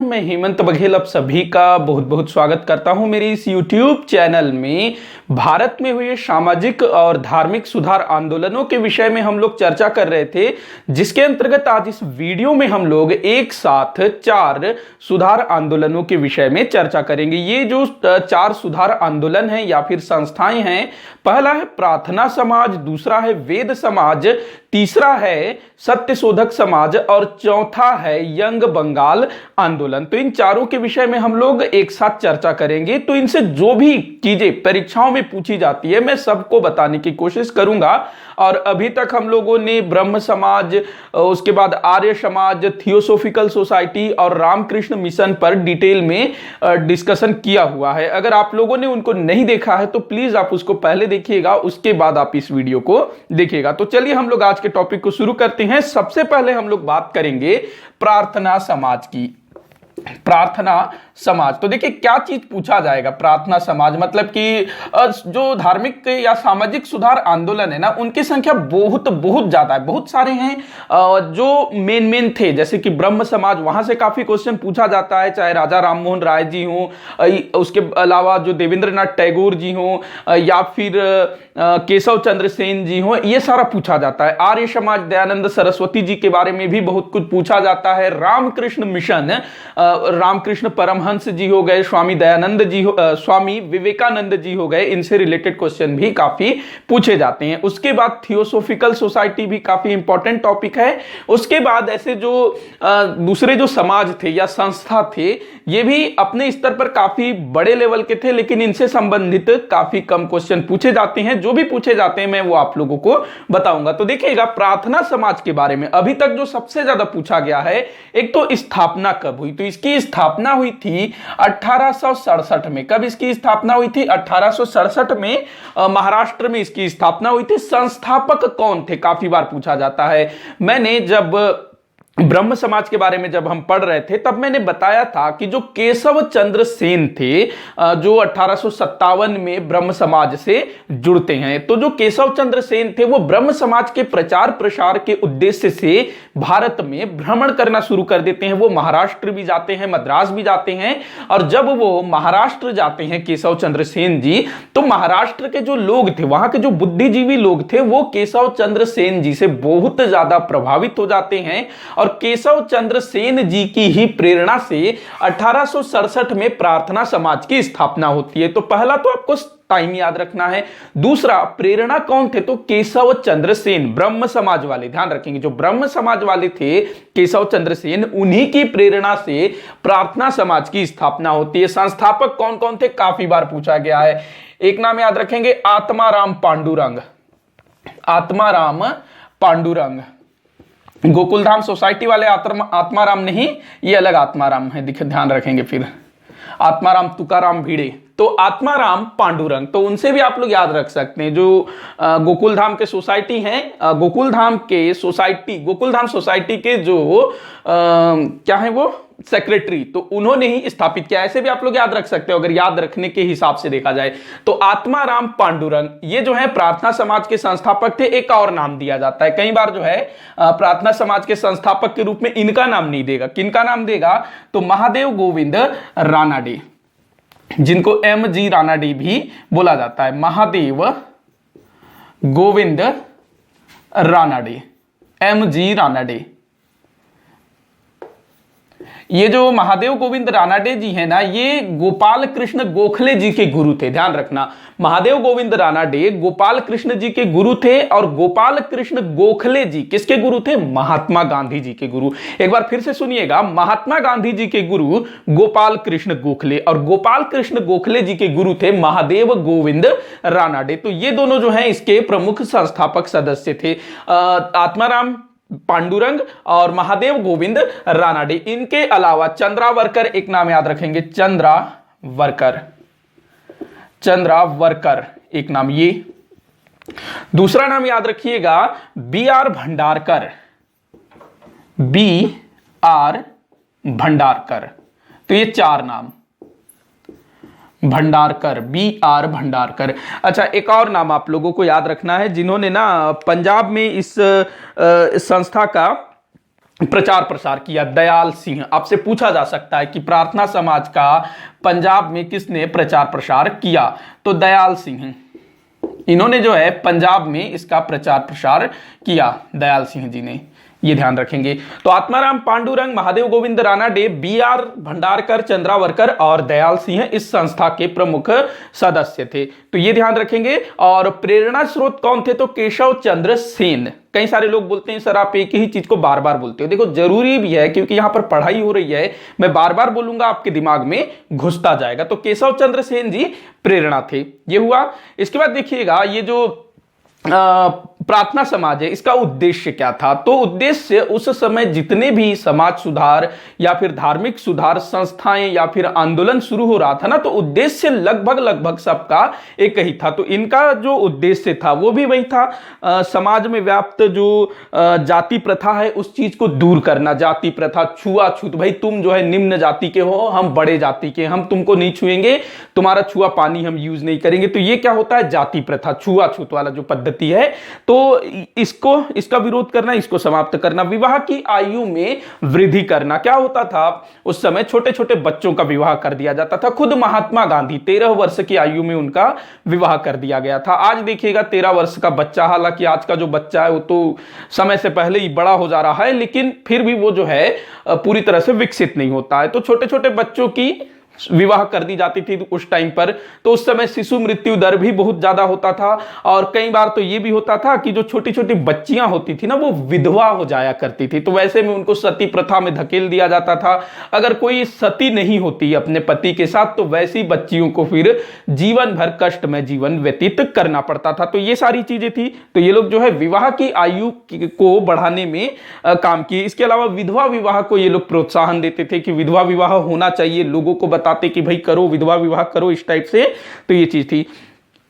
मैं हेमंत बघेल आप सभी का बहुत बहुत स्वागत करता हूं मेरे इस YouTube चैनल में। भारत में हुए सामाजिक और धार्मिक सुधार आंदोलनों के विषय में हम लोग चर्चा कर रहे थे, जिसके अंतर्गत आज इस वीडियो में हम लोग एक साथ 4 सुधार आंदोलनों के विषय में चर्चा करेंगे। ये जो 4 सुधार आंदोलन हैं या फिर संस्थाएं हैं, पहला है प्रार्थना समाज, दूसरा है वेद समाज, तीसरा है सत्यशोधक समाज और चौथा है यंग बंगाल आंदोलन। तो इन चारों के विषय में हम लोग एक साथ चर्चा करेंगे। तो इनसे जो भी चीजें परीक्षाओं में पूछी जाती है मैं सबको बताने की कोशिश करूंगा। और अभी तक हम लोगों ने ब्रह्म समाज, उसके बाद आर्य समाज, थियोसोफिकल सोसाइटी और रामकृष्ण मिशन पर डिटेल में डिस्कशन किया हुआ है। अगर आप लोगों ने उनको नहीं देखा है तो प्लीज आप उसको पहले देखिएगा, उसके बाद आप इस वीडियो को देखिएगा। तो चलिए हम लोग आज के टॉपिक को शुरू करते हैं। सबसे पहले हम लोग बात करेंगे प्रार्थना समाज की। प्रार्थना समाज, तो देखिए क्या चीज पूछा जाएगा। प्रार्थना समाज मतलब कि जो धार्मिक या सामाजिक सुधार आंदोलन है ना, उनकी संख्या बहुत बहुत ज्यादा है, बहुत सारे हैं। जो मेन थे जैसे कि ब्रह्म समाज, वहां से काफी क्वेश्चन पूछा जाता है, चाहे राजा राममोहन राय जी हों, उसके अलावा जो देवेंद्रनाथ टैगोर जी हों या फिर केशव चंद्र सेन जी हों, ये सारा पूछा जाता है। आर्य समाज दयानंद सरस्वती जी के बारे में भी बहुत कुछ पूछा जाता है। रामकृष्ण मिशन, रामकृष्ण परमहंस जी हो गए, स्वामी दयानंद जी स्वामी विवेकानंद जी हो गए, इनसे रिलेटेड क्वेश्चन भी काफी पूछे जाते हैं। उसके बाद थियोसोफिकल सोसाइटी भी काफी इंपॉर्टेंट टॉपिक है। उसके बाद ऐसे जो दूसरे जो समाज थे या संस्था थे, ये भी अपने स्तर पर काफी बड़े लेवल के थे, लेकिन इनसे संबंधित काफी कम क्वेश्चन पूछे जाते हैं। जो भी पूछे जाते हैं मैं वो आप लोगों को बताऊंगा। तो देखिएगा प्रार्थना समाज के बारे में अभी तक जो सबसे ज्यादा पूछा गया है, एक तो स्थापना कब हुई। तो इसकी स्थापना हुई थी 1867 में। कब इसकी स्थापना हुई थी? 1867 में महाराष्ट्र में इसकी स्थापना हुई थी। संस्थापक कौन थे, काफी बार पूछा जाता है। मैंने जब ब्रह्म समाज के बारे में जब हम पढ़ रहे थे तब मैंने बताया था कि जो केशव चंद्र सेन थे, जो 1857 में ब्रह्म समाज से जुड़ते हैं, तो जो केशव चंद्र सेन थे वो ब्रह्म समाज के प्रचार प्रसार के उद्देश्य से भारत में भ्रमण करना शुरू कर देते हैं। वो महाराष्ट्र भी जाते हैं, मद्रास भी जाते हैं। और जब वो महाराष्ट्र जाते हैं केशव चंद्र सेन जी, तो महाराष्ट्र के जो लोग थे, वहां के जो बुद्धिजीवी लोग थे, वो केशव चंद्र सेन जी से बहुत ज्यादा प्रभावित हो जाते हैं। और केशव चंद्र सेन जी की ही प्रेरणा से 1867 में प्रार्थना समाज की स्थापना होती है। तो पहला तो आपको टाइम याद रखना है। दूसरा, प्रेरणा कौन थे? तो केशव चंद्र सेन, ब्रह्म समाज वाले, ध्यान रखेंगे, जो ब्रह्म समाज वाले थे केशव चंद्र सेन, उन्हीं की प्रेरणा से प्रार्थना समाज की स्थापना होती है। संस्थापक कौन कौन थे, काफी बार पूछा गया है। एक नाम याद रखेंगे, आत्माराम पांडुरंग। आत्माराम पांडुरंग, गोकुलधाम सोसाइटी वाले आत्माराम नहीं, ये अलग आत्माराम है, ध्यान रखेंगे। फिर आत्माराम तुकाराम भिड़े, तो आत्माराम पांडुरंग, तो उनसे भी आप लोग याद रख सकते हैं। जो गोकुलधाम के सोसाइटी हैं, गोकुलधाम सोसाइटी के जो क्या है वो सेक्रेटरी, तो उन्होंने ही स्थापित किया। ऐसे भी आप लोग याद रख सकते हो अगर याद रखने के हिसाब से देखा जाए। तो आत्माराम पांडुरंग ये जो है प्रार्थना समाज के संस्थापक थे। एक और नाम दिया जाता है, कई बार जो है प्रार्थना समाज के संस्थापक के रूप में इनका नाम नहीं देगा, किनका नाम देगा? तो महादेव गोविंद रानाडे, जिनको MG रानाडे भी बोला जाता है। महादेव गोविंद रानाडे, MG रानाडे। ये जो महादेव गोविंद रानाडे जी हैं ना, ये गोपाल कृष्ण गोखले जी के गुरु थे, ध्यान रखना। महादेव गोविंद रानाडे गोपाल कृष्ण जी के गुरु थे। और गोपाल कृष्ण गोखले जी किसके गुरु थे? महात्मा गांधी जी के गुरु। एक बार फिर से सुनिएगा, महात्मा गांधी जी के गुरु गोपाल कृष्ण गोखले, और गोपाल कृष्ण गोखले जी के गुरु थे महादेव गोविंद रानाडे। तो ये दोनों जो हैं इसके प्रमुख संस्थापक सदस्य थे, आत्माराम पांडुरंग और महादेव गोविंद रानाडे। इनके अलावा चंद्रावरकर, एक नाम याद रखेंगे, चंद्रावरकर, चंद्रावरकर एक नाम। ये दूसरा नाम याद रखिएगा, BR भंडारकर, BR भंडारकर। तो ये 4 नाम, भंडारकर, BR भंडारकर। अच्छा, एक और नाम आप लोगों को याद रखना है, जिन्होंने ना पंजाब में इस संस्था का प्रचार प्रसार किया? दयाल सिंह। आपसे पूछा जा सकता है कि प्रार्थना समाज का पंजाब में किसने प्रचार प्रसार किया? तो दयाल सिंह, इन्होंने जो है पंजाब में इसका प्रचार प्रसार किया, दयाल सिंह जी ने, ये ध्यान रखेंगे। तो आत्माराम पांडुरंग, महादेव गोविंद रानाडे, बी.आर. भंडारकर, चंद्रावरकर और दयाल सिंह इस संस्था के प्रमुख सदस्य थे, तो ये ध्यान रखेंगे। और प्रेरणा स्रोत कौन थे? तो केशव चंद्र सेन। कई सारे लोग बोलते हैं सर आप एक ही चीज को बार बार बोलते हो, देखो जरूरी भी है क्योंकि यहां पर पढ़ाई हो रही है, मैं बार बार बोलूंगा आपके दिमाग में घुसता जाएगा। तो केशव चंद्र सेन जी प्रेरणा थे, ये हुआ। इसके बाद देखिएगा ये जो प्रार्थना समाज है, इसका उद्देश्य क्या था? तो उद्देश्य उस समय जितने भी समाज सुधार या फिर धार्मिक सुधार संस्थाएं या फिर आंदोलन शुरू हो रहा था ना, तो उद्देश्य लगभग सबका एक ही था। तो इनका जो उद्देश्य था वो भी वही था, समाज में व्याप्त जो जाति प्रथा है उस चीज को दूर करना। जाति प्रथा, छुआछूत, भाई तुम जो है निम्न जाति के हो, हम बड़े जाति के, हम तुमको नहीं छुएंगे, तुम्हारा छुआ पानी हम यूज नहीं करेंगे। तो ये क्या होता है? जाति प्रथा, छुआछूत वाला जो पद्धति है, तो इसका विरोध करना, इसको समाप्त करना। विवाह की आयु में वृद्धि करना। क्या होता था उस समय? छोटे छोटे बच्चों का विवाह कर दिया जाता था। खुद महात्मा गांधी 13 वर्ष की आयु में उनका विवाह कर दिया गया था। आज देखिएगा 13 वर्ष का बच्चा, हालांकि आज का जो बच्चा है वो तो समय से पहले ही बड़ा हो जा रहा है, लेकिन फिर भी वो जो है पूरी तरह से विकसित नहीं होता है। तो छोटे छोटे बच्चों की विवाह कर दी जाती थी उस टाइम पर। तो उस समय शिशु मृत्यु दर भी बहुत ज्यादा होता था, और कई बार तो यह भी होता था कि जो छोटी छोटी बच्चियां होती थी ना, वो विधवा हो जाया करती थी। तो वैसे में उनको सती प्रथा में धकेल दिया जाता था। अगर कोई सती नहीं होती अपने पति के साथ, तो वैसी बच्चियों को फिर जीवन भर कष्ट में जीवन व्यतीत करना पड़ता था। तो ये सारी चीजें थी। तो ये लोग जो है विवाह की आयु को बढ़ाने में काम किए। इसके अलावा विधवा विवाह को ये लोग प्रोत्साहन देते थे कि विधवा विवाह होना चाहिए, लोगों को बताते कि भाई करो, विधवा विवाह करो, इस टाइप से। तो ये चीज थी,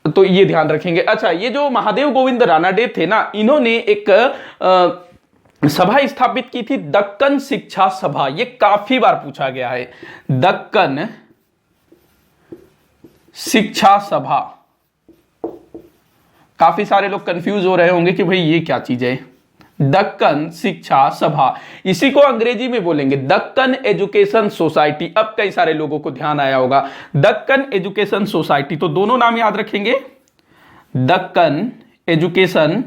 तो ये ध्यान रखेंगे। अच्छा, ये जो महादेव गोविंद रानाडे थे ना, इन्होंने एक सभा स्थापित की थी, दक्कन शिक्षा सभा। ये काफी बार पूछा गया है, दक्कन शिक्षा सभा। काफी सारे लोग कंफ्यूज हो रहे होंगे कि भाई ये क्या चीज है, दक्कन शिक्षा सभा। इसी को अंग्रेजी में बोलेंगे दक्कन एजुकेशन सोसाइटी। अब कई सारे लोगों को ध्यान आया होगा, दक्कन एजुकेशन सोसाइटी। तो दोनों नाम याद रखेंगे, दक्कन एजुकेशन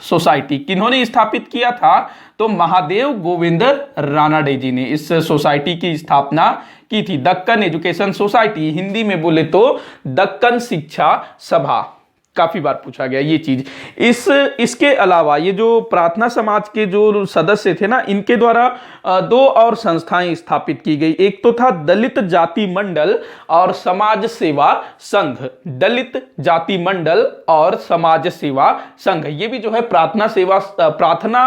सोसाइटी किन्होंने स्थापित किया था? तो महादेव गोविंद रानाडे जी ने इस सोसाइटी की स्थापना की थी, दक्कन एजुकेशन सोसाइटी। हिंदी में बोले तो दक्कन शिक्षा सभा। काफी बार पूछा गया ये चीज। इसके अलावा ये जो प्रार्थना समाज के जो सदस्य थे ना, इनके द्वारा दो और संस्थाएं स्थापित की गई। एक तो था दलित जाति मंडल और समाज सेवा संघ। दलित जाति मंडल और समाज सेवा संघ, ये भी जो है प्रार्थना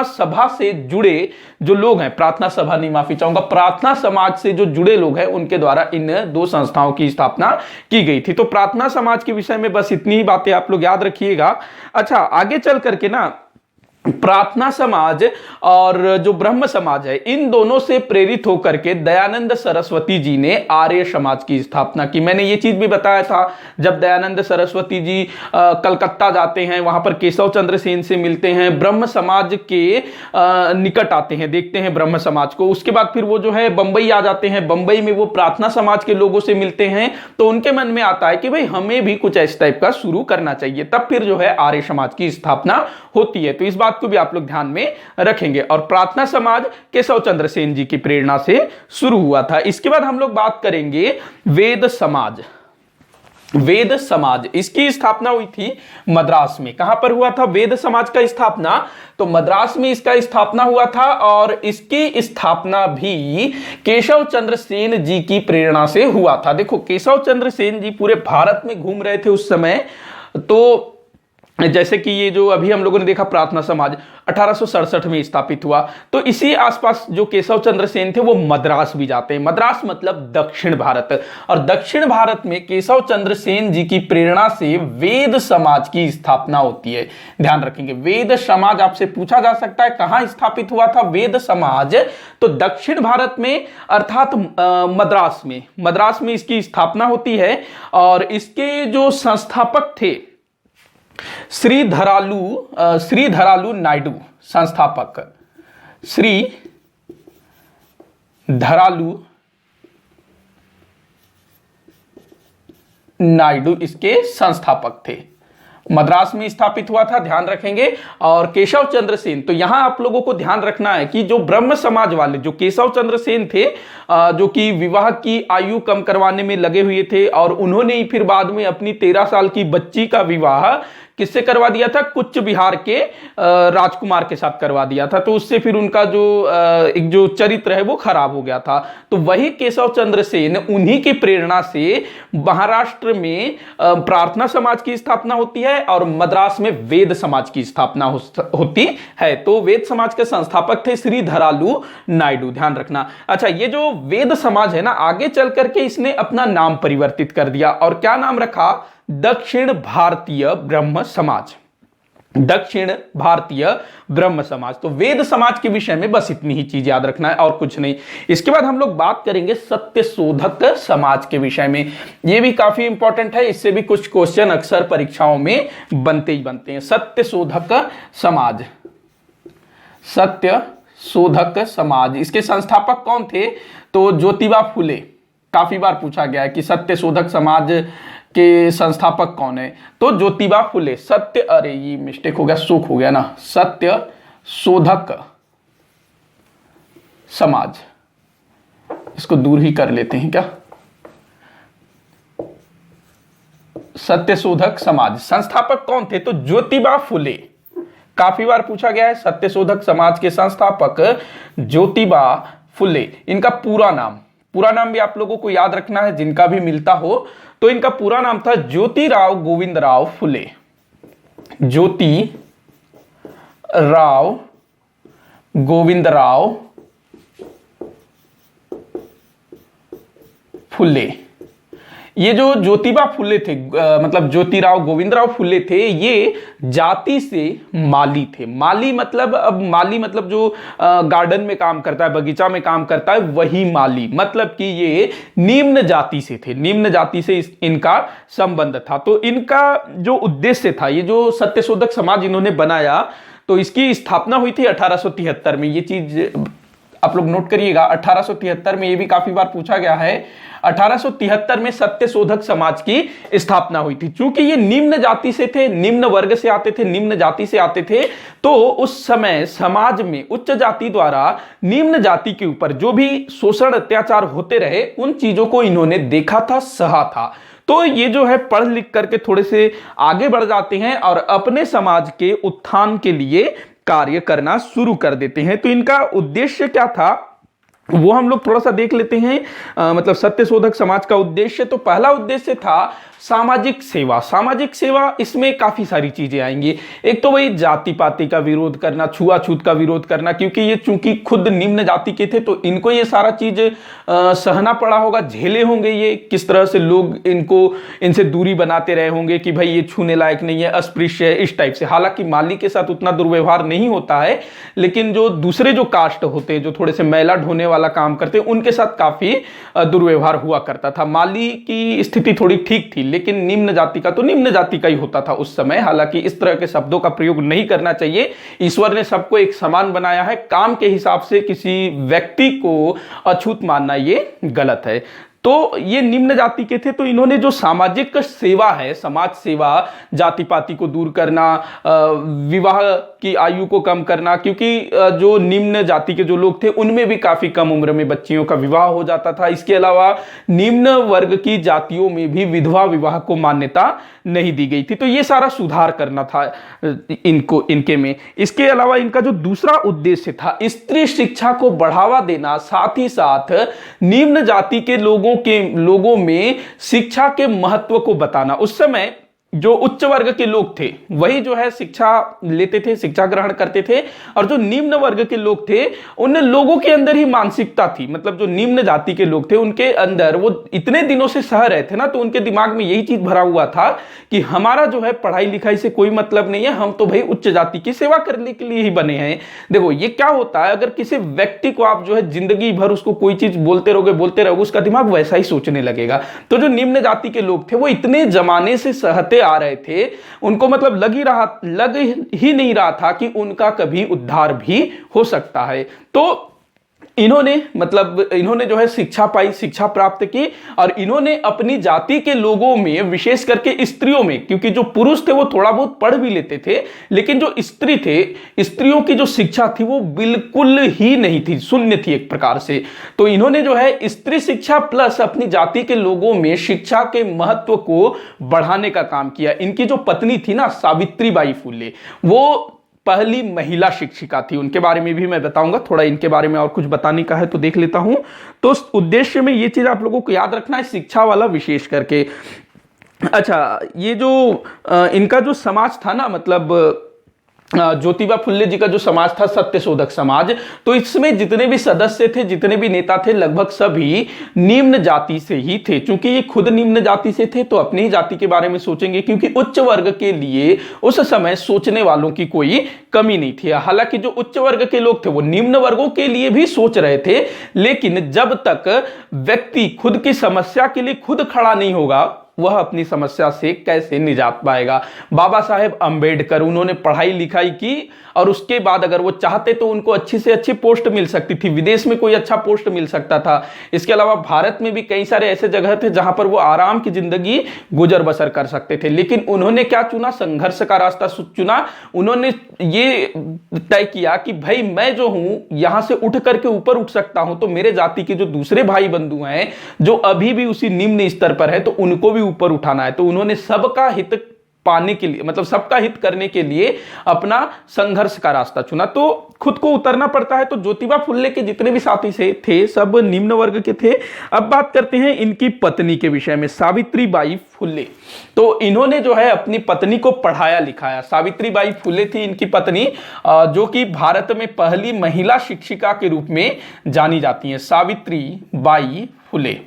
सभा से जुड़े जो लोग हैं, प्रार्थना सभा नहीं, माफी चाहूंगा, प्रार्थना समाज से जो जुड़े लोग हैं, उनके द्वारा इन दो संस्थाओं की स्थापना की गई थी। तो प्रार्थना समाज के विषय में बस इतनी ही बातें आप लोग याद रखिएगा। अच्छा, आगे चल करके ना प्रार्थना समाज और जो ब्रह्म समाज है, इन दोनों से प्रेरित होकर के दयानंद सरस्वती जी ने आर्य समाज की स्थापना की। मैंने ये चीज भी बताया था, जब दयानंद सरस्वती जी कलकत्ता जाते हैं, वहां पर केशव चंद्र सेन से मिलते हैं, ब्रह्म समाज के निकट आते हैं, देखते हैं ब्रह्म समाज को। उसके बाद फिर वो जो है बंबई आ जाते हैं। बंबई में वो प्रार्थना समाज के लोगों से मिलते हैं, तो उनके मन में आता है कि भाई हमें भी कुछ इस टाइप का शुरू करना चाहिए। तब फिर जो है आर्य समाज की स्थापना होती है। तो इस बात को भी आप लोग ध्यान में रखेंगे। और प्रार्थना समाज केशव चंद्र सेन जी की प्रेरणा से शुरू हुआ था। इसके बाद हम लोग बात करेंगे वेद समाज। वेद समाज, इसकी स्थापना हुई थी मद्रास में। कहां पर हुआ था वेद समाज का स्थापना? तो मद्रास में इसका स्थापना हुआ था, और इसकी स्थापना भी केशव चंद्र सेन जी की प्रेरणा से हुआ था। देखो, केशव चंद्र सेन जी पूरे भारत में घूम रहे थे उस समय। तो जैसे कि ये जो अभी हम लोगों ने देखा प्रार्थना समाज 1867 में स्थापित हुआ, तो इसी आसपास जो केशव चंद्र सेन थे वो मद्रास भी जाते हैं। मद्रास मतलब दक्षिण भारत, और दक्षिण भारत में केशव चंद्र सेन जी की प्रेरणा से वेद समाज की स्थापना होती है। ध्यान रखेंगे, वेद समाज आपसे पूछा जा सकता है कहां स्थापित हुआ था वेद समाज? तो दक्षिण भारत में, अर्थात मद्रास में इसकी स्थापना होती है। और इसके जो संस्थापक थे श्री धरालू नायडू, संस्थापक श्री धरालू नायडू इसके संस्थापक थे। मद्रास में स्थापित हुआ था, ध्यान रखेंगे। और केशव चंद्र सेन, तो यहां आप लोगों को ध्यान रखना है कि जो ब्रह्म समाज वाले जो केशव चंद्र सेन थे, जो कि विवाह की आयु कम करवाने में लगे हुए थे, और उन्होंने ही फिर बाद में अपनी 13 साल की बच्ची का विवाह किससे करवा दिया था? कुछ बिहार के राजकुमार के साथ करवा दिया था। तो उससे फिर उनका जो एक जो चरित्र है वो खराब हो गया था। तो वही केशव चंद्र सेन, उन्हीं की प्रेरणा से महाराष्ट्र में प्रार्थना समाज की स्थापना होती है और मद्रास में वेद समाज की स्थापना होती है। तो वेद समाज के संस्थापक थे श्री धरालू नायडू, ध्यान रखना। अच्छा, ये जो वेद समाज है ना, आगे चल करके इसने अपना नाम परिवर्तित कर दिया और क्या नाम रखा? दक्षिण भारतीय ब्रह्म समाज। दक्षिण भारतीय ब्रह्म समाज। तो वेद समाज के विषय में बस इतनी ही चीज याद रखना है और कुछ नहीं। इसके बाद हम लोग बात करेंगे सत्य शोधक समाज के विषय में। यह भी काफी इंपॉर्टेंट है, इससे भी कुछ क्वेश्चन अक्सर परीक्षाओं में बनते ही बनते हैं। सत्य शोधक समाज, सत्य शोधक समाज, इसके संस्थापक कौन थे? तो ज्योतिबा फुले। काफी बार पूछा गया है कि सत्य शोधक समाज के संस्थापक कौन है? तो ज्योतिबा फुले। सत्य, अरे ये मिस्टेक हो गया, सुख हो गया ना, सत्य शोधक समाज, इसको दूर ही कर लेते हैं क्या? सत्य शोधक समाज संस्थापक कौन थे? तो ज्योतिबा फुले। काफी बार पूछा गया है, सत्य शोधक समाज के संस्थापक ज्योतिबा फुले। इनका पूरा नाम भी आप लोगों को याद रखना है, जिनका भी मिलता हो। तो इनका पूरा नाम था ज्योतिराव गोविंदराव फुले। ज्योति राव गोविंदराव फुले। ये जो ज्योतिबा फुले थे, मतलब ज्योतिराव गोविंदराव फुले थे, ये जाति से माली थे। माली मतलब, अब माली मतलब जो गार्डन में काम करता है, बगीचा में काम करता है, वही माली। मतलब कि ये निम्न जाति से थे, निम्न जाति से इनका संबंध था। तो इनका जो उद्देश्य था, ये जो सत्यशोधक समाज इन्होंने बनाया, तो इसकी स्थापना हुई थी 1873 में। ये चीज आप लोग नोट करिएगा, 1873 में। ये भी काफी बार पूछा गया है, 1873 में सत्य शोधक समाज की स्थापना हुई थी। चूंकि ये निम्न जाति से थे, निम्न वर्ग से आते थे, निम्न जाति से आते थे, तो उस समय समाज में उच्च जाति द्वारा निम्न जाति के ऊपर जो भी शोषण अत्याचार होते रहे, उन चीजों को इन्होंने देखा था, सहा था। तो ये जो है पढ़ लिख करके थोड़े से आगे बढ़ जाते हैं और अपने समाज के उत्थान के लिए कार्य करना शुरू कर देते हैं। तो इनका उद्देश्य क्या था वो हम लोग थोड़ा सा देख लेते हैं। मतलब सत्यशोधक समाज का उद्देश्य, तो पहला उद्देश्य था सामाजिक सेवा। सामाजिक सेवा, इसमें काफी सारी चीजें आएंगी। एक तो वही जाति पाति का विरोध करना, छुआछूत का विरोध करना, क्योंकि ये चूंकि खुद निम्न जाति के थे, तो इनको ये सारा चीज सहना पड़ा होगा, झेले होंगे ये, किस तरह से लोग इनसे दूरी बनाते रहे होंगे कि भाई ये छूने लायक नहीं है, अस्पृश्य है, इस टाइप से। हालांकि माली के साथ उतना दुर्व्यवहार नहीं होता है, लेकिन जो दूसरे जो कास्ट होते हैं, जो थोड़े से मैला ढोने वाला काम करते हैं, उनके साथ काफी दुर्व्यवहार हुआ करता था। माली की स्थिति थोड़ी ठीक थी, लेकिन निम्न जाति का तो निम्न जाति का ही होता था उस समय। हालांकि इस तरह के शब्दों का प्रयोग नहीं करना चाहिए। ईश्वर ने सबको एक समान बनाया है, काम के हिसाब से किसी व्यक्ति को अछूत मानना ये गलत है। तो ये निम्न जाति के थे, तो इन्होंने जो सामाजिक सेवा है, समाज सेवा, जाति पाति को दूर करना, विवाह की आयु को कम करना, क्योंकि जो निम्न जाति के जो लोग थे उनमें भी काफी कम उम्र में बच्चियों का विवाह हो जाता था। इसके अलावा निम्न वर्ग की जातियों में भी विधवा विवाह को मान्यता नहीं दी गई थी। तो ये सारा सुधार करना था इनके में। इसके अलावा इनका जो दूसरा उद्देश्य था, स्त्री शिक्षा को बढ़ावा देना, साथ ही साथ निम्न जाति के लोगों में शिक्षा के महत्व को बताना। उस समय जो उच्च वर्ग के लोग थे वही जो है शिक्षा लेते थे, शिक्षा ग्रहण करते थे, और जो निम्न वर्ग के लोग थे उन लोगों के अंदर ही मानसिकता थी, मतलब जो निम्न जाति के लोग थे उनके अंदर, वो इतने दिनों से सह रहे थे ना, तो उनके दिमाग में यही चीज भरा हुआ था कि हमारा जो है पढ़ाई लिखाई से कोई मतलब नहीं है, हम तो भाई उच्च जाति की सेवा करने के लिए ही बने हैं। देखो ये क्या होता है, अगर किसी व्यक्ति को आप जो है जिंदगी भर उसको कोई चीज बोलते रहोगे, उसका दिमाग वैसा ही सोचने लगेगा। तो जो निम्न जाति के लोग थे वो इतने जमाने से सहते होते आ रहे थे, उनको मतलब लग ही नहीं रहा था कि उनका कभी उद्धार भी हो सकता है। तो इन्होंने जो है शिक्षा पाई, शिक्षा प्राप्त की, और इन्होंने अपनी जाति के लोगों में, विशेष करके स्त्रियों में, क्योंकि जो पुरुष थे वो थोड़ा बहुत पढ़ भी लेते थे, लेकिन जो स्त्री थे, स्त्रियों की जो शिक्षा थी वो बिल्कुल ही नहीं थी, शून्य थी एक प्रकार से। तो इन्होंने जो है स्त्री शिक्षा प्लस अपनी जाति के लोगों में शिक्षा के महत्व को बढ़ाने का काम किया। इनकी जो पत्नी थी ना, सावित्रीबाई फुले, वो पहली महिला शिक्षिका थी। उनके बारे में भी मैं बताऊंगा, थोड़ा इनके बारे में और कुछ बताने का है तो देख लेता हूं। तो उस उद्देश्य में ये चीज आप लोगों को याद रखना है, शिक्षा वाला विशेष करके। अच्छा, ये जो इनका जो समाज था ना, मतलब ज्योतिबा फुल्ले जी का जो समाज था, सत्यशोधक समाज, तो इसमें जितने भी सदस्य थे, जितने भी नेता थे, लगभग सभी निम्न जाति से ही थे। क्योंकि ये खुद निम्न जाति से थे तो अपनी ही जाति के बारे में सोचेंगे, क्योंकि उच्च वर्ग के लिए उस समय सोचने वालों की कोई कमी नहीं थी। हालांकि जो उच्च वर्ग के लोग थे वो निम्न वर्गों के लिए भी सोच रहे थे, लेकिन जब तक व्यक्ति खुद की समस्या के लिए खुद खड़ा नहीं होगा, वह अपनी समस्या से कैसे निजात पाएगा। बाबा साहेब अंबेडकर, उन्होंने पढ़ाई लिखाई की, और उसके बाद अगर वो चाहते तो उनको अच्छी से अच्छी पोस्ट मिल सकती थी, विदेश में कोई अच्छा पोस्ट मिल सकता था। इसके अलावा भारत में भी कई सारे ऐसे जगह थे जहां पर वो आराम की जिंदगी गुजर बसर कर सकते थे। लेकिन उन्होंने क्या चुना? संघर्ष का रास्ता चुना। उन्होंने ये तय किया कि भाई मैं जो हूं यहां से उठ करके ऊपर उठ सकता हूं, तो मेरे जाति के जो दूसरे भाई बंधु हैं जो अभी भी उसी निम्न स्तर पर है, तो उनको भी ऊपर उठाना है। तो उन्होंने सबका हित पाने के लिए, मतलब सबका हित करने के लिए अपना संघर्ष का रास्ता चुना। तो खुद को उतरना पड़ता है। तो ज्योतिबा फुल्ले के जितने भी साथी से थे सब निम्न वर्ग के थे। अब बात करते हैं इनकी पत्नी के विषय में, सावित्रीबाई फुल्ले। तो इन्होंने जो है अपनी पत्नी को पढ़ाया लिखाया। सावित्रीबाई फुल्ले थी इनकी पत्नी, जो कि भारत में पहली महिला शिक्षिका के रूप में जानी जाती हैं, सावित्रीबाई फुले।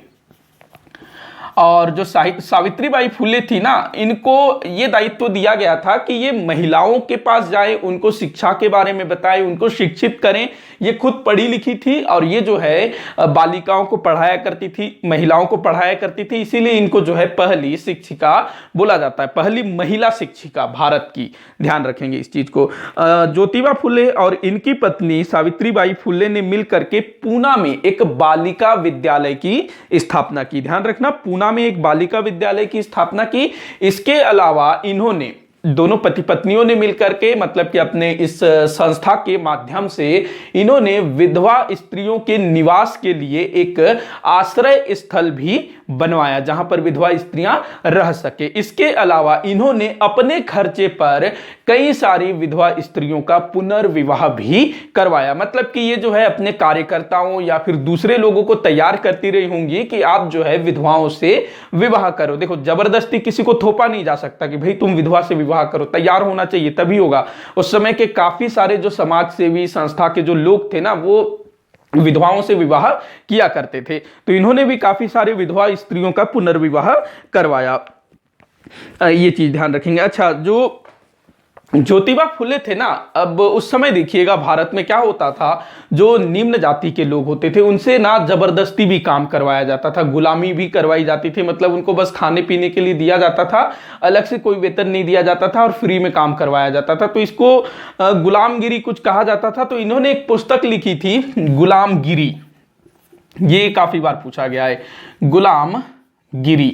और जो सावित्रीबाई फुले थी ना, इनको ये दायित्व दिया गया था कि ये महिलाओं के पास जाए, उनको शिक्षा के बारे में बताए, उनको शिक्षित करें। ये खुद पढ़ी लिखी थी और ये जो है बालिकाओं को पढ़ाया करती थी, महिलाओं को पढ़ाया करती थी, इसीलिए इनको जो है पहली शिक्षिका बोला जाता है, पहली महिला शिक्षिका भारत की। ध्यान रखेंगे इस चीज को। ज्योतिबा फुले और इनकी पत्नी सावित्रीबाई फुले ने मिलकर के पूना में एक बालिका विद्यालय की स्थापना की। ध्यान रखना, पूना में एक बालिका विद्यालय की स्थापना की। इसके अलावा इन्होंने, दोनों पति पत्नियों ने मिलकर के, मतलब कि अपने इस संस्था के माध्यम से इन्होंने विधवा स्त्रियों के निवास के लिए एक आश्रय स्थल भी बनवाया जहां पर विधवा स्त्रियां रह सके। इसके अलावा इन्होंने अपने खर्चे पर कई सारी विधवा स्त्रियों का पुनर्विवाह भी करवाया। मतलब कि ये जो है अपने कार्यकर्ताओं या फिर दूसरे लोगों को तैयार करती रही होंगी कि आप जो है विधवाओं से विवाह करो। देखो, जबरदस्ती किसी को थोपा नहीं जा सकता कि भाई तुम विधवा से विवाह करो, तैयार होना चाहिए तभी होगा। उस समय के काफी सारे जो समाज सेवी संस्था के जो लोग थे ना, वो विधवाओं से विवाह किया करते थे। तो इन्होंने भी काफी सारे विधवा स्त्रियों का पुनर्विवाह करवाया। ये चीज ध्यान रखेंगे। अच्छा, जो ज्योतिबा फुले थे ना, अब उस समय देखिएगा भारत में क्या होता था, जो निम्न जाति के लोग होते थे उनसे ना जबरदस्ती भी काम करवाया जाता था, गुलामी भी करवाई जाती थी। मतलब उनको बस खाने पीने के लिए दिया जाता था, अलग से कोई वेतन नहीं दिया जाता था और फ्री में काम करवाया जाता था। तो इसको गुलामगिरी कुछ कहा जाता था। तो इन्होंने एक पुस्तक लिखी थी, गुलामगिरी। ये काफी बार पूछा गया है, गुलामगिरी।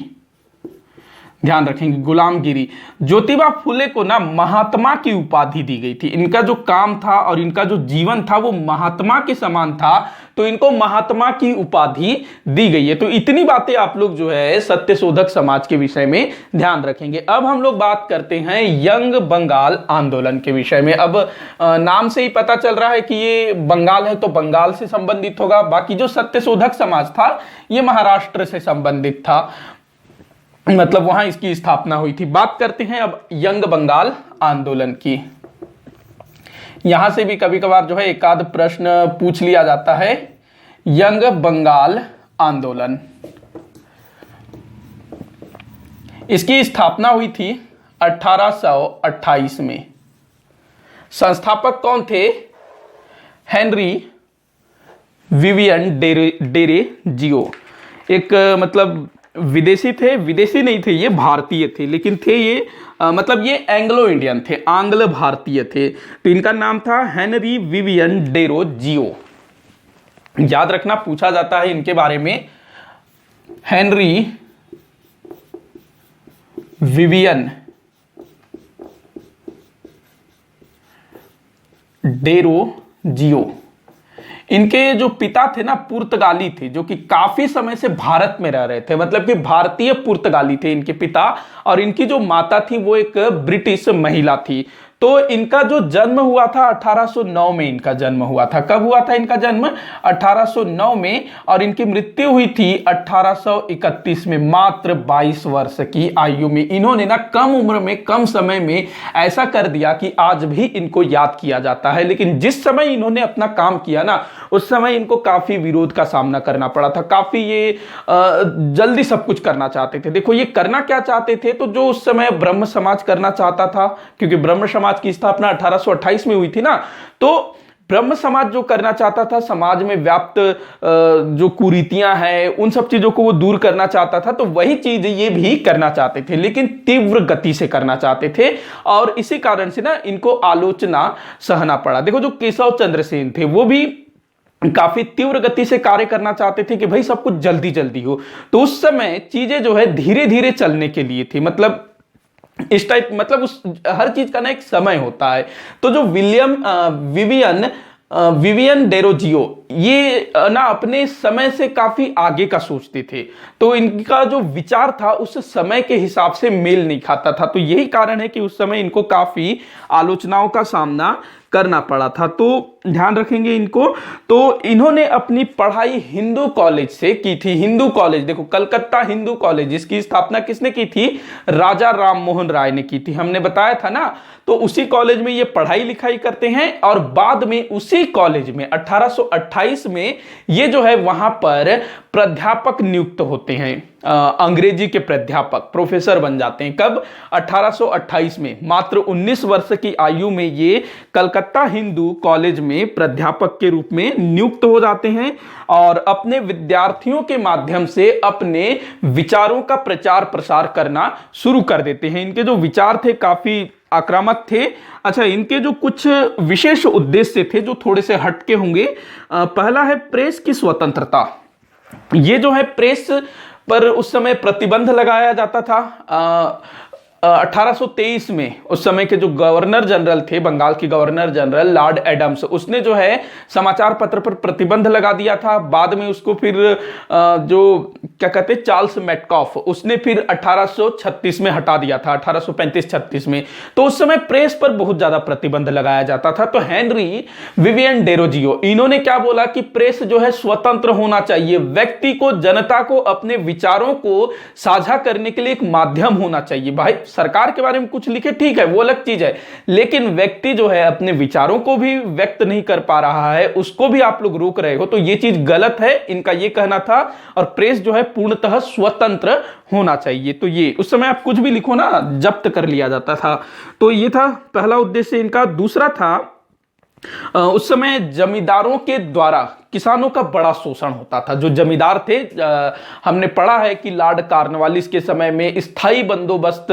ध्यान रखेंगे, गुलामगिरी। ज्योतिबा फुले को ना महात्मा की उपाधि दी गई थी। इनका जो काम था और इनका जो जीवन था वो महात्मा के समान था, तो इनको महात्मा की उपाधि दी गई है। तो इतनी बातें आप लोग जो है सत्यशोधक समाज के विषय में ध्यान रखेंगे। अब हम लोग बात करते हैं यंग बंगाल आंदोलन के विषय में। अब नाम से ही पता चल रहा है कि ये बंगाल है तो बंगाल से संबंधित होगा। बाकी जो सत्यशोधक समाज था ये महाराष्ट्र से संबंधित था, मतलब वहां इसकी स्थापना हुई थी। बात करते हैं अब यंग बंगाल आंदोलन की। यहां से भी कभी कभार जो है एक आध प्रश्न पूछ लिया जाता है। यंग बंगाल आंदोलन, इसकी स्थापना हुई थी 1828 में। संस्थापक कौन थे? Henry Vivian Derozio. एक मतलब विदेशी थे, विदेशी नहीं थे, ये भारतीय थे, लेकिन थे ये मतलब ये एंग्लो इंडियन थे, आंग्ल भारतीय थे। तो इनका नाम था हेनरी विवियन डेरोजियो। याद रखना, पूछा जाता है इनके बारे में, हेनरी विवियन डेरोजियो। इनके जो पिता थे ना पुर्तगाली थे, जो कि काफी समय से भारत में रह रहे थे, मतलब कि भारतीय पुर्तगाली थे इनके पिता, और इनकी जो माता थी वो एक ब्रिटिश महिला थी। तो इनका जो जन्म हुआ था 1809 में, इनका जन्म हुआ था। कब हुआ था इनका जन्म? 1809 में। और इनकी मृत्यु हुई थी 1831 में, मात्र 22 वर्ष की आयु में। इन्होंने ना कम उम्र में, कम समय में ऐसा कर दिया कि आज भी इनको याद किया जाता है। लेकिन जिस समय इन्होंने अपना काम किया ना, उस समय इनको काफी विरोध का सामना करना पड़ा था। काफी ये जल्दी सब कुछ करना चाहते थे। देखो ये करना क्या चाहते थे, तो जो उस समय ब्रह्म समाज करना चाहता था, क्योंकि ब्रह्म समाज की स्थापना 1828 में हुई थी ना, तो ब्रह्म समाज जो करना चाहता था, समाज में व्याप्त जो कुरीतियां हैं उन सब चीजों को वो दूर करना चाहता था। तो वही चीज ये भी करना चाहते थे, लेकिन तीव्र गति से करना चाहते थे, और इसी कारण से ना इनको आलोचना सहना पड़ा। देखो जो केशव चंद्र सेन थे वो भी काफी तीव्र गति से कार्य करना चाहते थे कि भाई सब कुछ जल्दी जल्दी हो। तो उस समय चीजें जो है धीरे धीरे चलने के लिए थी, मतलब इस टाइप, मतलब उस हर चीज का ना एक समय होता है। तो जो विवियन डेरोजियो ये ना अपने समय से काफी आगे का सोचते थे। तो इनका जो विचार था उस समय के हिसाब से मेल नहीं खाता था। तो यही कारण है कि उस समय इनको काफी आलोचनाओं का सामना करना पड़ा था। तो ध्यान रखेंगे इनको। तो इन्होंने अपनी पढ़ाई हिंदू कॉलेज से की थी। हिंदू कॉलेज, देखो कलकत्ता हिंदू कॉलेज, इसकी स्थापना किसने की थी? राजा राम मोहन राय ने की थी, हमने बताया था ना। तो उसी कॉलेज में ये पढ़ाई लिखाई करते हैं, और बाद में उसी कॉलेज में 1828 में ये जो है वहां पर प्राध्यापक नियुक्त होते हैं। अंग्रेजी के प्राध्यापक, प्रोफेसर बन जाते हैं। कब? 1828 में। मात्र 19 वर्ष की आयु में ये कलकत्ता हिंदू कॉलेज में प्राध्यापक के रूप में नियुक्त हो जाते हैं, और अपने विद्यार्थियों के माध्यम से अपने विचारों का प्रचार प्रसार करना शुरू कर देते हैं। इनके जो विचार थे काफी आक्रामक थे। अच्छा, इनके जो कुछ विशेष उद्देश्य थे जो थोड़े से हटके होंगे। पहला है प्रेस की स्वतंत्रता। ये जो है प्रेस पर उस समय प्रतिबंध लगाया जाता था। 1823 में उस समय के जो गवर्नर जनरल थे, बंगाल के गवर्नर जनरल लॉर्ड एडम्स, उसने जो है समाचार पत्र पर प्रतिबंध लगा दिया था। बाद में उसको फिर जो क्या कहते हैं चार्ल्स मेटकॉफ, उसने फिर 1836 में हटा दिया था, 1835-36 में। तो उस समय प्रेस पर बहुत ज्यादा प्रतिबंध लगाया जाता था। तो हेनरी विवियन डेरोजियो इन्होंने क्या बोला कि प्रेस जो है स्वतंत्र होना चाहिए, व्यक्ति को, जनता को अपने विचारों को साझा करने के लिए एक माध्यम होना चाहिए। भाई सरकार के बारे में कुछ लिखे ठीक है, वो अलग चीज है, लेकिन व्यक्ति जो है अपने विचारों को भी व्यक्त नहीं कर पा रहा है, उसको भी आप लोग रोक रहे हो, तो ये चीज गलत है, इनका ये कहना था। और प्रेस जो है पूर्णतः स्वतंत्र होना चाहिए। तो ये उस समय आप कुछ भी लिखो ना, जब्त कर लिया जाता था। तो ये था पहला उद्देश्य इनका। दूसरा था उस समय जमींदारों के द्वारा किसानों का बड़ा शोषण होता था। जो जमींदार थे, हमने पढ़ा है कि लॉर्ड कॉर्नवालिस के समय में स्थायी बंदोबस्त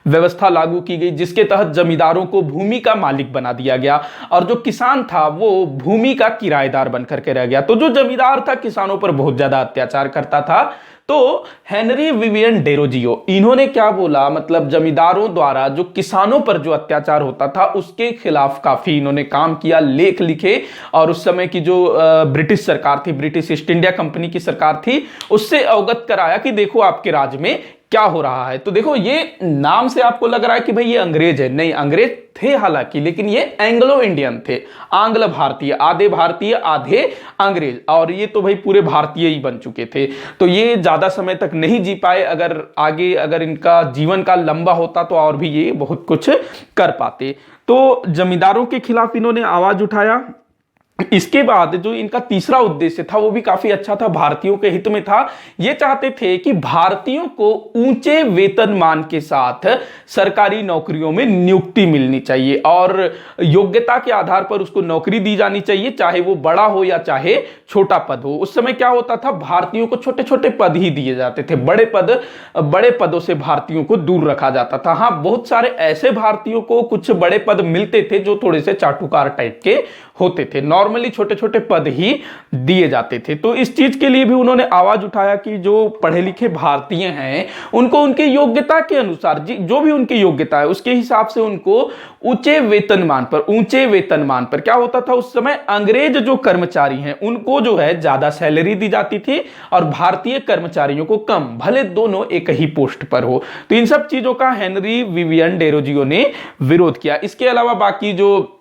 व्यवस्था लागू की गई, जिसके तहत जमींदारों को भूमि का मालिक बना दिया गया, और जो किसान था वो भूमि का किराएदार बनकर के रह गया। तो जो जमींदार था किसानों पर बहुत ज्यादा अत्याचार करता था। तो हेनरी विवियन डेरोजियो इन्होंने क्या बोला, मतलब जमींदारों द्वारा जो किसानों पर जो अत्याचार होता था उसके खिलाफ काफी इन्होंने काम किया, लेख लिखे, और उस समय की जो ब्रिटिश सरकार थी, ब्रिटिश ईस्ट इंडिया कंपनी की सरकार थी, उससे अवगत कराया कि देखो आपके राज्य में क्या हो रहा है। तो देखो ये नाम से आपको लग रहा है कि भाई ये अंग्रेज है, नहीं, अंग्रेज थे हालांकि, लेकिन ये एंग्लो इंडियन थे, आंग्ल भारतीय, आधे भारतीय आधे अंग्रेज, और ये तो भाई पूरे भारतीय ही बन चुके थे। तो ये ज्यादा समय तक नहीं जी पाए। अगर आगे अगर इनका जीवन काल लंबा होता तो और भी ये बहुत कुछ कर पाते। तो जमींदारों के खिलाफ इन्होंने आवाज उठाया, इसके बाद जो इनका तीसरा उद्देश्य था वो भी काफी अच्छा था, भारतीयों के हित में था। ये चाहते थे कि भारतीयों को ऊंचे वेतनमान के साथ सरकारी नौकरियों में नियुक्ति मिलनी चाहिए और योग्यता के आधार पर उसको नौकरी दी जानी चाहिए, चाहे वो बड़ा हो या चाहे छोटा पद हो। उस समय क्या होता था, भारतीयों को छोटे छोटे पद ही दिए जाते थे, बड़े पदों से भारतीयों को दूर रखा जाता था। हाँ, बहुत सारे ऐसे भारतीयों को कुछ बड़े पद मिलते थे जो थोड़े से चाटुकार टाइप के होते थे, नॉर्मली छोटे छोटे पद ही दिए जाते थे। तो इस चीज के लिए भी उन्होंने आवाज उठाया कि जो पढ़े लिखे भारतीय हैं उनको उनके योग्यता के अनुसार, जो भी उनकी योग्यता है उसके हिसाब से उनको ऊंचे वेतनमान पर क्या होता था उस समय, अंग्रेज जो कर्मचारी हैं उनको जो है ज्यादा सैलरी दी जाती थी और भारतीय कर्मचारियों को कम, भले दोनों एक ही पोस्ट पर हो। तो इन सब चीजों का हेनरी विवियन डेरोजियो ने विरोध किया। इसके अलावा बाकी जो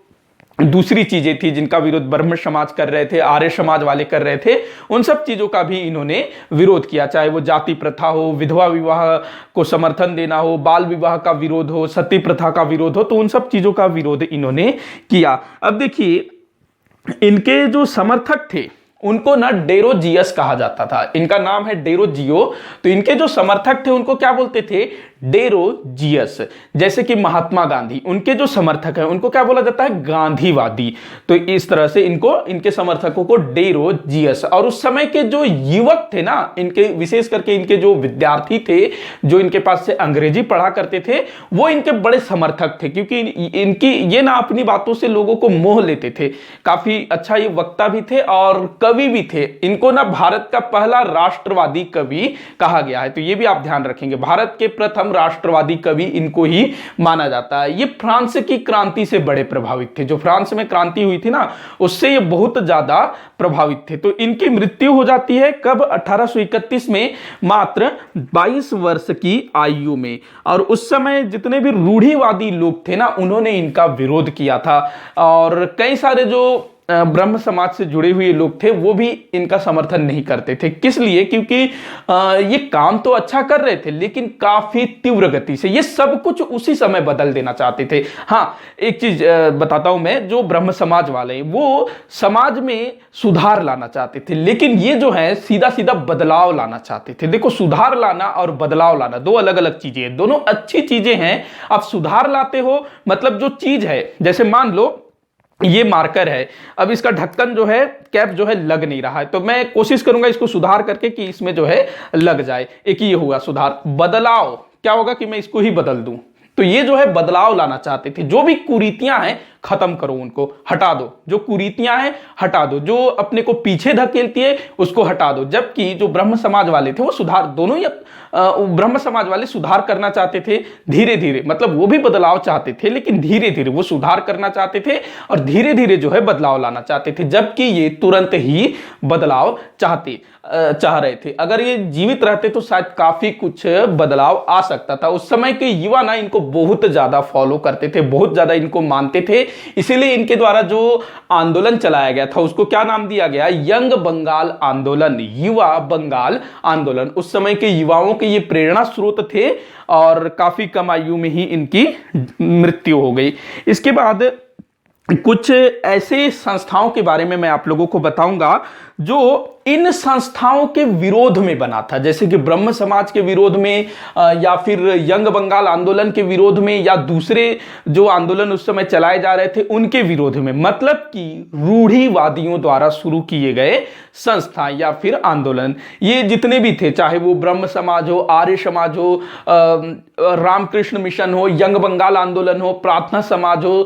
दूसरी चीजें थी जिनका विरोध ब्रह्म समाज कर रहे थे, आर्य समाज वाले कर रहे थे, उन सब चीजों का भी इन्होंने विरोध किया, चाहे वो जाति प्रथा हो, विधवा विवाह को समर्थन देना हो, बाल विवाह का विरोध हो, सती प्रथा का विरोध हो, तो उन सब चीजों का विरोध इन्होंने किया। अब देखिए, इनके जो समर्थक थे उनको ना डेरोजियस कहा जाता था, इनका नाम है डेरोजियो। तो इनके जो समर्थक थे उनको क्या बोलते थे, डेरोजियस। जैसे कि महात्मा गांधी, उनके जो समर्थक हैं उनको क्या बोला जाता है, गांधीवादी। तो इस तरह से इनके समर्थकों को डेरोजियस। और उस समय के जो युवक थे ना, इनके विशेष करके इनके जो विद्यार्थी थे जो इनके पास से अंग्रेजी पढ़ा करते थे, वो इनके बड़े समर्थक थे, क्योंकि इनकी ये ना अपनी बातों से लोगों को मोह लेते थे। काफी अच्छा ये वक्ता भी थे और कवि भी थे। इनको ना भारत का पहला राष्ट्रवादी कवि कहा गया है, तो ये भी आप ध्यान रखेंगे, भारत के प्रथम राष्ट्रवादी कवि इनको ही माना जाता है। ये फ्रांस की क्रांति से बड़े प्रभावित थे, जो फ्रांस में क्रांति हुई थी ना, उससे ये बहुत ज्यादा प्रभावित थे। तो इनकी मृत्यु हो जाती है कब, 1831 में, मात्र 22 वर्ष की आयु में। और उस समय जितने भी रूढ़िवादी लोग थे ना, उन्होंने इनका विरोध किया था और कई सारे जो ब्रह्म समाज से जुड़े हुए लोग थे वो भी इनका समर्थन नहीं करते थे। किस लिए, क्योंकि ये काम तो अच्छा कर रहे थे लेकिन काफी तीव्र गति से, ये सब कुछ उसी समय बदल देना चाहते थे। हाँ, एक चीज बताता हूं मैं, जो ब्रह्म समाज वाले हैं वो समाज में सुधार लाना चाहते थे, लेकिन ये जो है सीधा सीधा बदलाव लाना चाहते थे। देखो, सुधार लाना और बदलाव लाना दो अलग अलग चीजें हैं, दोनों अच्छी चीजें हैं। आप सुधार लाते हो मतलब जो चीज है, जैसे मान लो ये मार्कर है, अब इसका ढक्कन जो है, कैप जो है लग नहीं रहा है, तो मैं कोशिश करूंगा इसको सुधार करके कि इसमें जो है लग जाए। एक ये हुआ सुधार। बदलाव क्या होगा कि मैं इसको ही बदल दूं। तो ये जो है बदलाव लाना चाहते थे, जो भी कुरीतियां हैं खत्म करो, उनको हटा दो, जो कुरीतियां हैं हटा दो, जो अपने को पीछे धकेलती है उसको हटा दो। जबकि जो ब्रह्म समाज वाले थे वो सुधार, दोनों ही ब्रह्म समाज वाले सुधार करना चाहते थे धीरे धीरे, मतलब वो भी बदलाव चाहते थे लेकिन धीरे धीरे वो सुधार करना चाहते थे और धीरे धीरे जो है बदलाव लाना चाहते थे, जबकि ये तुरंत ही बदलाव चाह रहे थे। अगर ये जीवित रहते तो शायद काफी कुछ बदलाव आ सकता था। उस समय के युवा ना इनको बहुत ज्यादा फॉलो करते थे, बहुत ज्यादा इनको मानते थे, इसीलिए इनके द्वारा जो आंदोलन चलाया गया था उसको क्या नाम दिया गया, यंग बंगाल आंदोलन, युवा बंगाल आंदोलन। उस समय के युवाओं के ये प्रेरणा स्रोत थे और काफी कम आयु में ही इनकी मृत्यु हो गई। इसके बाद कुछ ऐसे संस्थाओं के बारे में मैं आप लोगों को बताऊंगा जो इन संस्थाओं के विरोध में बना था, जैसे कि ब्रह्म समाज के विरोध में या फिर यंग बंगाल आंदोलन के विरोध में या दूसरे जो आंदोलन उस समय चलाए जा रहे थे उनके विरोध में। मतलब कि रूढ़िवादियों द्वारा शुरू किए गए संस्था या फिर आंदोलन, ये जितने भी थे, चाहे वो ब्रह्म समाज हो, आर्य समाज हो, रामकृष्ण मिशन हो, यंग बंगाल आंदोलन हो, प्रार्थना समाज हो,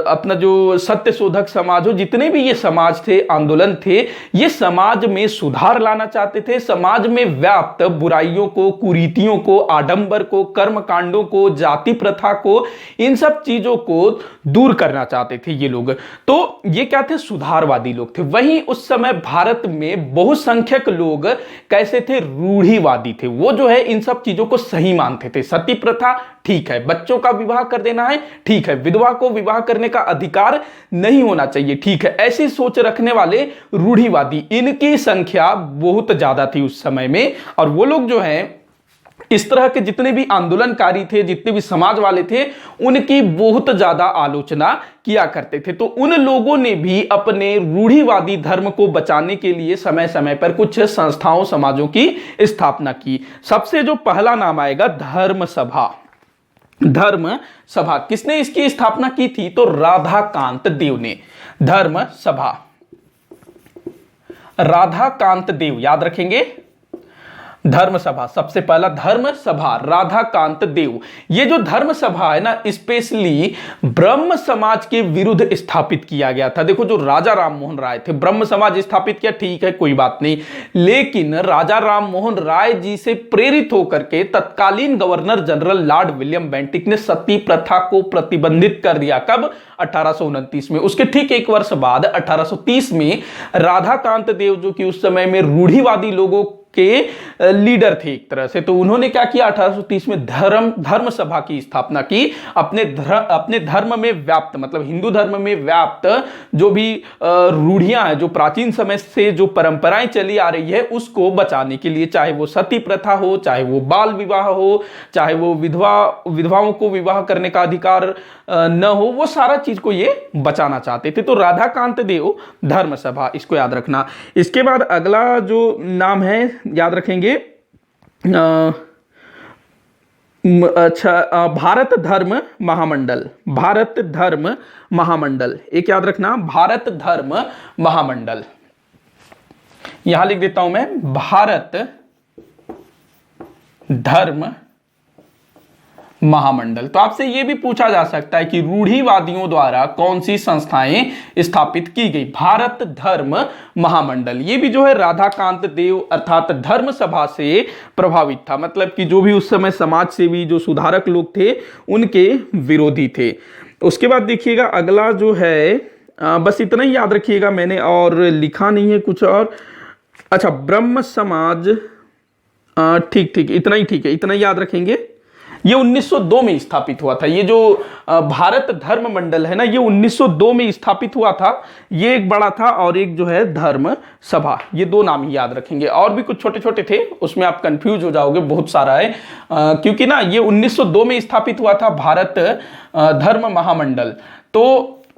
अपना जो सत्य शोधक समाज हो, जितने भी ये समाज थे, आंदोलन थे, ये समाज में सुधार लाना चाहते थे। समाज में व्याप्त बुराइयों को, कुरीतियों को, आडंबर को, कर्म कांडों को, जाति प्रथा को, इन सब चीजों को दूर करना चाहते थे ये लोग। तो ये क्या थे, सुधारवादी लोग थे। वहीं उस समय भारत में बहुसंख्यक लोग कैसे थे, रूढ़िवादी थे। वो जो है इन सब चीजों को सही मानते थे। सती प्रथा ठीक है, बच्चों का विवाह कर देना है ठीक है, विधवा को विवाह करने का अधिकार नहीं होना चाहिए ठीक है, ऐसी सोच रखने वाले रूढ़िवादी, इनकी संख्या बहुत ज्यादा थी उस समय में। और वो लोग जो है इस तरह के जितने भी आंदोलनकारी थे, जितने भी समाज वाले थे, उनकी बहुत ज्यादा आलोचना किया करते थे। तो उन लोगों ने भी अपने रूढ़िवादी धर्म को बचाने के लिए समय समय पर कुछ संस्थाओं, समाजों की स्थापना की। सबसे जो पहला नाम आएगा धर्म सभा। धर्म सभा किसने इसकी स्थापना की थी? तो राधाकांत देव ने। धर्म सभा, राधाकांत देव, याद रखेंगे। धर्म सभा, सबसे पहला धर्म सभा राधाकांत देव। ये जो धर्म सभा है ना, स्पेशली ब्रह्म समाज के विरुद्ध स्थापित किया गया था। देखो, जो राजा राम मोहन राय थे, ब्रह्म समाज स्थापित किया, ठीक है, कोई बात नहीं, लेकिन राजा राम मोहन राय जी से प्रेरित होकर के तत्कालीन governor general Lord William Bentinck ने सती प्रथा को प्रतिबंधित कर दिया। कब? 1829 में। उसके ठीक एक वर्ष बाद 1830 में राधाकांत देव, जो कि उस समय में रूढ़िवादी लोगों के लीडर थे एक तरह से, तो उन्होंने क्या किया? 1830 में धर्म सभा की स्थापना की। अपने धर्म में व्याप्त, मतलब हिंदू धर्म में व्याप्त जो भी रूढ़ियां हैं, जो प्राचीन समय से जो परंपराएं चली आ रही है, उसको बचाने के लिए, चाहे वो सती प्रथा हो, चाहे वो बाल विवाह हो, चाहे वो विधवाओं को विवाह करने का अधिकार न हो, वो सारा चीज को ये बचाना चाहते थे। तो राधाकांत देव, धर्म सभा, इसको याद रखना। इसके बाद अगला जो नाम है, याद रखेंगे, अच्छा, भारत धर्म महामंडल। भारत धर्म महामंडल, एक याद रखना, भारत धर्म महामंडल। यहां लिख देता हूं मैं, भारत धर्म महामंडल। तो आपसे यह भी पूछा जा सकता है कि रूढ़िवादियों द्वारा कौन सी संस्थाएं स्थापित की गई? भारत धर्म महामंडल। ये भी जो है राधाकांत देव अर्थात धर्म सभा से प्रभावित था, मतलब कि जो भी उस समय समाज सेवी, जो सुधारक लोग थे, उनके विरोधी थे। उसके बाद देखिएगा अगला जो है, बस इतना ही याद रखिएगा, मैंने और लिखा नहीं है कुछ और। अच्छा, ब्रह्म समाज, ठीक, इतना ही ठीक है, इतना ही याद रखेंगे। ये 1902 में स्थापित हुआ था। ये जो भारत धर्म मंडल है ना, ये 1902 में स्थापित हुआ था। ये एक बड़ा था, और एक जो है धर्म सभा, ये दो नाम ही याद रखेंगे। और भी कुछ छोटे छोटे थे, उसमें आप कंफ्यूज हो जाओगे, बहुत सारा है, क्योंकि ना ये 1902 में स्थापित हुआ था भारत धर्म महामंडल। तो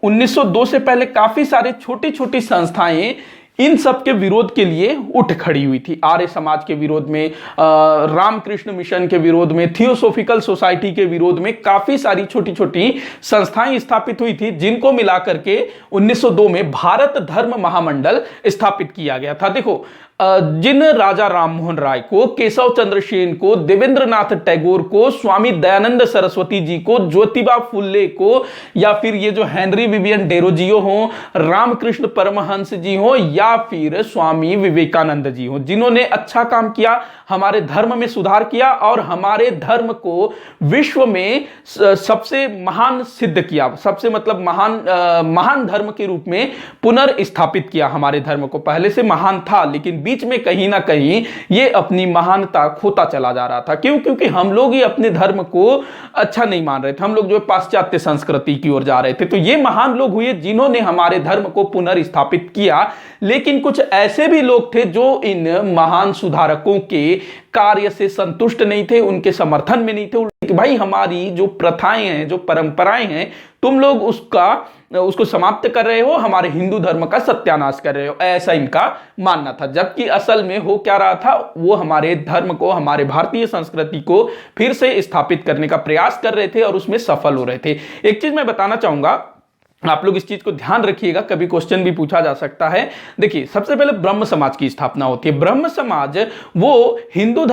1902 से पहले काफी सारे छोटी छोटी संस्थाएं इन सब के विरोध के लिए उठ खड़ी हुई थी। आर्य समाज के विरोध में, रामकृष्ण मिशन के विरोध में, थियोसोफिकल सोसाइटी के विरोध में काफी सारी छोटी छोटी संस्थाएं स्थापित हुई थी, जिनको मिलाकर के 1902 में भारत धर्म महामंडल स्थापित किया गया था। देखो, जिन राजा राममोहन राय को, केशव चंद्र सेन को, देवेंद्रनाथ टैगोर को, स्वामी दयानंद सरस्वती जी को, ज्योतिबा फुल्ले को, या फिर ये जो हेनरी विवियन डेरोजियो हो, रामकृष्ण परमहंस जी हो, या फिर स्वामी विवेकानंद जी हो, जिन्होंने अच्छा काम किया, हमारे धर्म में सुधार किया और हमारे धर्म को विश्व में सबसे महान सिद्ध किया, सबसे मतलब महान धर्म के रूप में पुनर्स्थापित किया हमारे धर्म को। पहले से महान था, लेकिन बीच में कहीं ना कहीं ये अपनी महानता खोता चला जा रहा था। क्यों? क्योंकि हम लोग ही अपने धर्म को अच्छा नहीं मान रहे थे, हम लोग जो पाश्चात्य संस्कृति की ओर जा रहे थे। तो ये महान लोग हुए जिन्होंने हमारे धर्म को पुनर्स्थापित किया। लेकिन कुछ ऐसे भी लोग थे जो इन महान सुधारकों के कार्य से संतुष्ट नहीं थे, उनके समर्थन में नहीं थे। कि भाई, हमारी जो प्रथाएं हैं, जो परंपराएं हैं, तुम लोग उसको समाप्त कर रहे हो, हमारे हिंदू धर्म का सत्यानाश कर रहे हो, ऐसा इनका मानना था। जबकि असल में हो क्या रहा था, वो हमारे धर्म को, हमारे भारतीय संस्कृति को फिर से स्थापित करने का प्रयास कर रहे थे और उसमें सफल हो रहे थे। एक चीज मैं बताना चाहूंगा, आप लोग इस चीज को ध्यान रखिएगा, कभी क्वेश्चन भी पूछा जा सकता है। देखिए, सबसे पहले ब्रह्म समाज की स्थापना होती है। ब्रह्म समाज वो हिंदू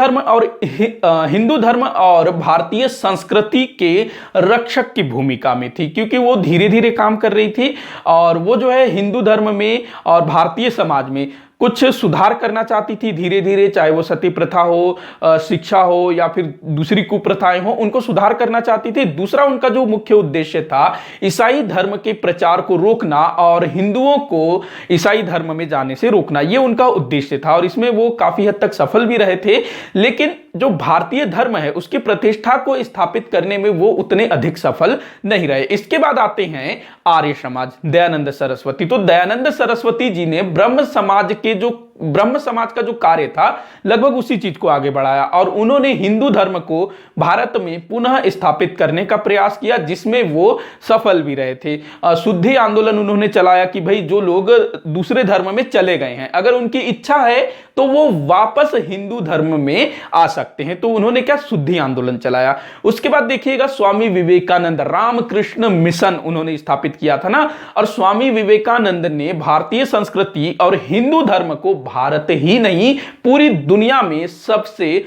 धर्म और भारतीय संस्कृति के रक्षक की भूमिका में थी, क्योंकि वो धीरे धीरे काम कर रही थी और वो जो है हिंदू धर्म में और भारतीय समाज में कुछ सुधार करना चाहती थी धीरे धीरे, चाहे वो सती प्रथा हो, शिक्षा हो, या फिर दूसरी कुप्रथाएं हो, उनको सुधार करना चाहती थी। दूसरा उनका जो मुख्य उद्देश्य था, ईसाई धर्म के प्रचार को रोकना और हिंदुओं को ईसाई धर्म में जाने से रोकना, ये उनका उद्देश्य था और इसमें वो काफी हद तक सफल भी रहे थे। लेकिन जो भारतीय धर्म है उसकी प्रतिष्ठा को स्थापित करने में वो उतने अधिक सफल नहीं रहे। इसके बाद आते हैं आर्य समाज, दयानंद सरस्वती। तो दयानंद सरस्वती जी ने ब्रह्म समाज के जो ब्रह्म समाज का जो कार्य था लगभग उसी चीज को आगे बढ़ाया और उन्होंने हिंदू धर्म को भारत में पुनः स्थापित करने का प्रयास किया, जिसमें वो सफल भी रहे थे। शुद्धि आंदोलन उन्होंने चलाया कि भाई जो लोग दूसरे धर्म में चले गए हैं, अगर उनकी इच्छा है तो वो वापस हिंदू धर्म में आ सकते हैं, तो उन्होंने क्या शुद्धि आंदोलन चलाया। उसके बाद देखिएगा स्वामी विवेकानंद, रामकृष्ण मिशन उन्होंने स्थापित किया था ना, और स्वामी विवेकानंद ने भारतीय संस्कृति और हिंदू धर्म को भारत ही नहीं पूरी दुनिया में सबसे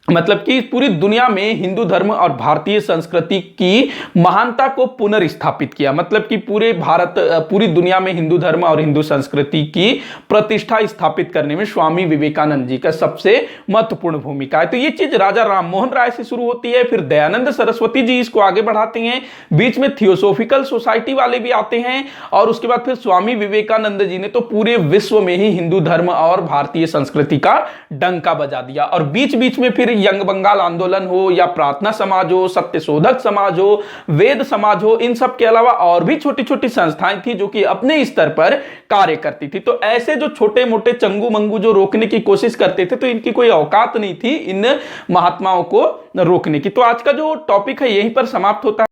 मतलब कि पूरी दुनिया में हिंदू धर्म और भारतीय संस्कृति की महानता को पुनर्स्थापित किया। मतलब कि पूरी दुनिया में हिंदू धर्म और हिंदू संस्कृति की प्रतिष्ठा स्थापित करने में स्वामी विवेकानंद जी का सबसे महत्वपूर्ण भूमिका है। तो ये चीज राजा राममोहन राय से शुरू होती है, फिर दयानंद सरस्वती जी इसको आगे बढ़ाते हैं, बीच में थियोसोफिकल सोसाइटी वाले भी आते हैं, और उसके बाद फिर स्वामी विवेकानंद जी ने तो पूरे विश्व में ही हिंदू धर्म और भारतीय संस्कृति का डंका बजा दिया। और बीच बीच में फिर यंग बंगाल आंदोलन हो या प्रार्थना समाज हो, सत्यशोधक समाज हो, वेद समाज हो, इन सब के अलावा और भी छोटी छोटी संस्थाएं थी जो कि अपने स्तर पर कार्य करती थी। तो ऐसे जो छोटे मोटे चंगू मंगू जो रोकने की कोशिश करते थे, तो इनकी कोई औकात नहीं थी इन महात्माओं को रोकने की। तो आज का जो टॉपिक है यहीं पर समाप्त होता है।